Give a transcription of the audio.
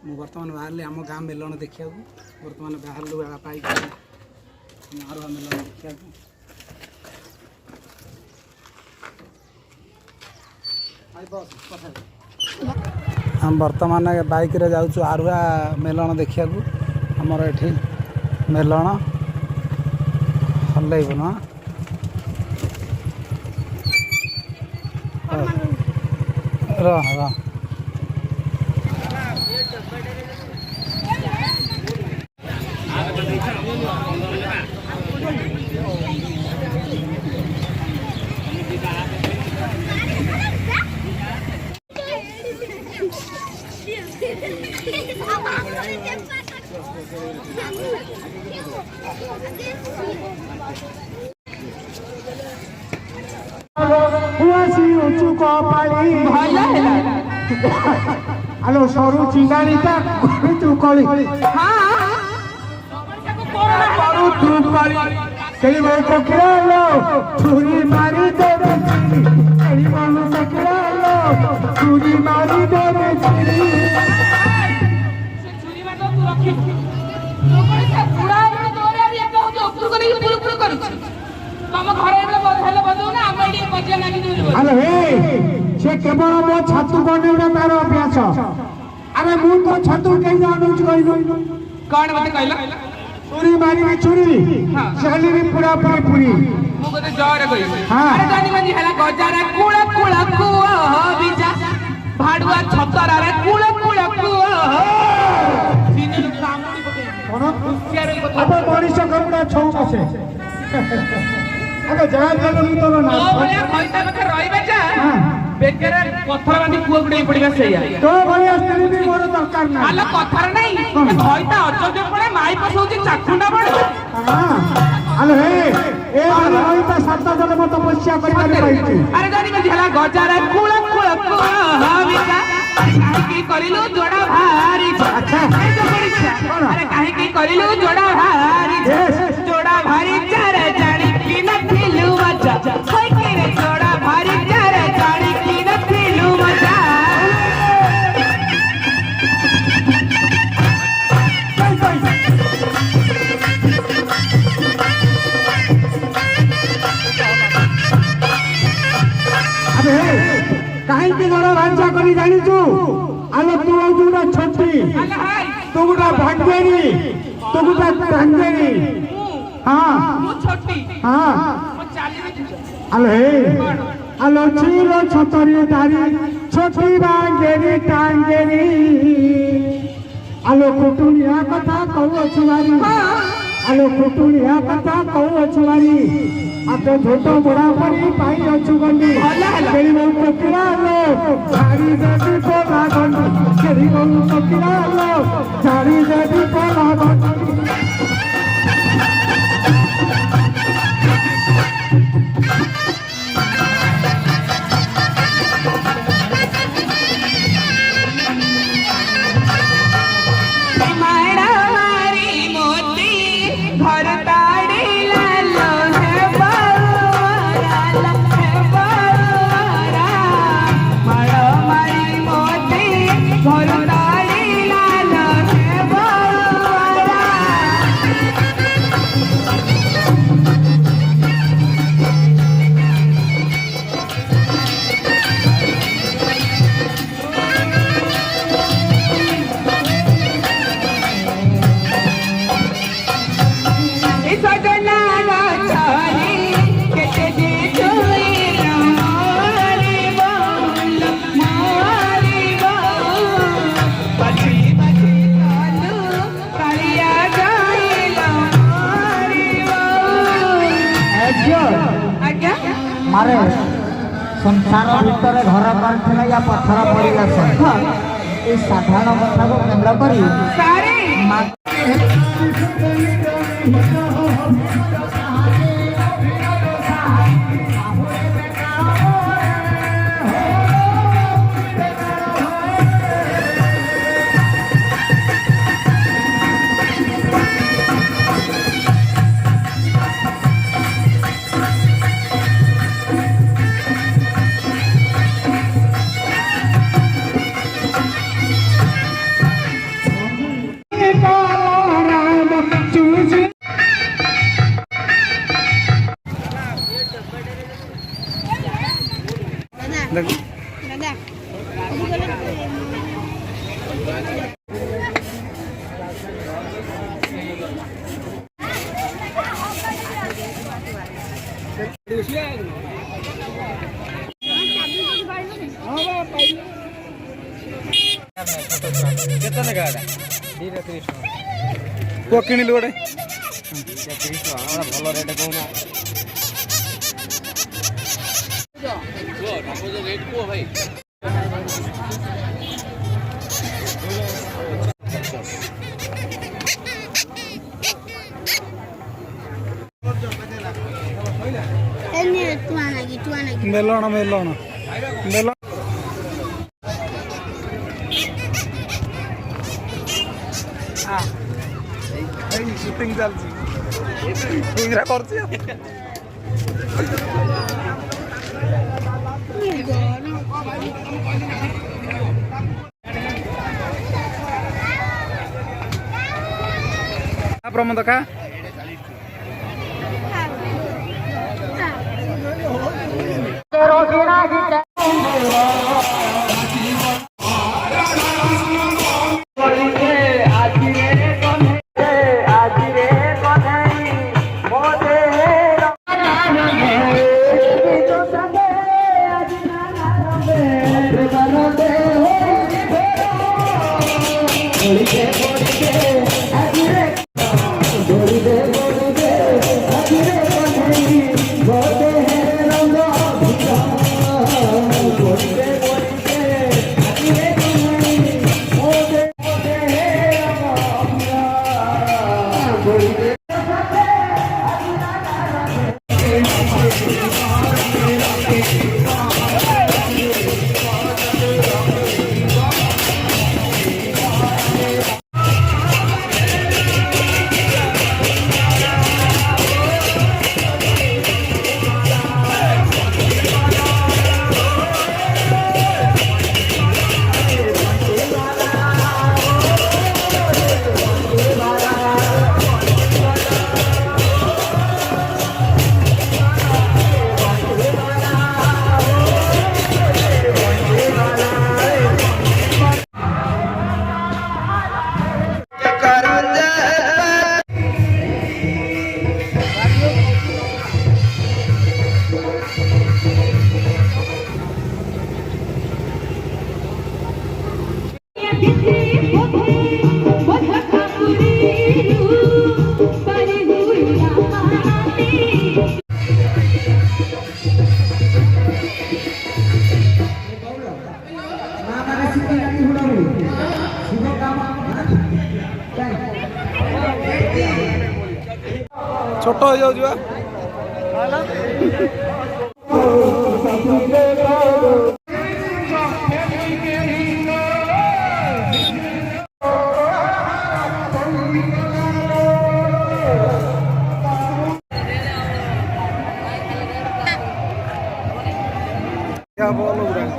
ମୁଁ ବର୍ତ୍ତମାନ ବାହାରିଲି ଆମ ଗାଁ ମେଲଣ ଦେଖିବାକୁ। ବର୍ତ୍ତମାନ ବାହାରିଲୁ ପାଇକି ଆରୁଆ ମେଲଣ ଦେଖିବାକୁ। ଆମେ ବର୍ତ୍ତମାନ ବାଇକ୍ରେ ଯାଉଛୁ ଆରୁଆ ମେଲଣ ଦେଖିବାକୁ। ଆମର ଏଠି ମେଲଣ ହଲେଇବୁ ନା ରହ ରହ। हेलो सरू चिंगाड़ीटा तू कली करू तू कली कई वो कोकिला लो छुरी मारी दे कई वो कोकिला लो छुरी मारी दे छुरी मार तू रखी तो कोई से बुढ़ा रे तोरे अभी एक हो जो ऊपर करू तम घरे रे हेले बदो ना हम एडी मजा लागि देलु हेलो हे से केवल मो छातु बनेउडा तार अभ्यास अरे मु तो छातु के जानु कहिनु कोन मते कहला छुरी मारी में छुरी शैली रे पूरा पूरी मु कते जोरे कहि हां अरे जानी मंजी हला गजारा कुळ कु हो बिजा भाडुआ छतरा रे कुळ कु हो सिने कामड़ी पके कोन हुसियार कथा अब मनीष करुणा छौ बसे अबे जा गेलो तो ना ओ भले खइता मते रहिबे जा बेकेरे पत्थर बांधी कुआ गुडे पड़िबा सैया तो भले स्त्री भी मोर दरकार ना आला पत्थर नहीं खइता अचोके पड़े माई पसौची चाखुंडा पड़े हां हेलो हे ए रहिता सात जन मत तपस्या करि पाइछि अरे जानी में झला गजारा कुळ हविका काहे की करिलु जोड़ा भारी अच्छा अरे काहे की करिलु जोड़ा भारी जोड़ा भारी चार जानी की न थिलु मजा होय के रे जोड़ा भारी चार जानी की न थिलु मजा अबे काहे की जोड़ा भांजा करी जानी तू आलो तू जोड़ा छोटी अल्लाह हाय तू गुडा भांगेनी तू गुडा भांगेनी हां मु छोटी हां मु चाली में हेलो हे हेलो छीलो छतरी दारी छोटी भांगेनी टांगेनी हेलो कुटुनिया कथा कहू छुवारी हेलो कुटुनिया कथा कहू छुवारी आपे झोटो बड़ा पड़ी पाई अछु गंडी केरी बहु कोकिला लो झाड़ी देवी पोला गंडी केरी बहु कोकिला लो झाड़ी देवी पोला गंडी माड़ा मारी मोती घर ताड़ी लालो है बावरा है बावरा माड़ा मारी मोती घर ताड़ी लालो है बावरा सजना राचारी केते जे जोई मारी बोल बची बची चालू कालिया जाइला मारी बोल आज्ञा मारे संसार भीतर घर करथिला या पत्थर पड़िला से ए साधारण कथा को केंद्र करी सारे କେତେ ଲେଖା ଏଟା? ଦିଟା 30 ଟଙ୍କା। ପୁଅ କିଣିଲୁ ଗୋଟେ ଦିଟା 30 ଟଙ୍କା। ଭଲ ରେଟ୍ କହୁନା। ରେଟ୍ କୁହ ଭାଇ। ମେଲଣ ସୁଟିଂ ଚାଲିଛି କରୁଛି ପ୍ରମୋଦ କା छोट हो जाऊ क्या बोल रहा है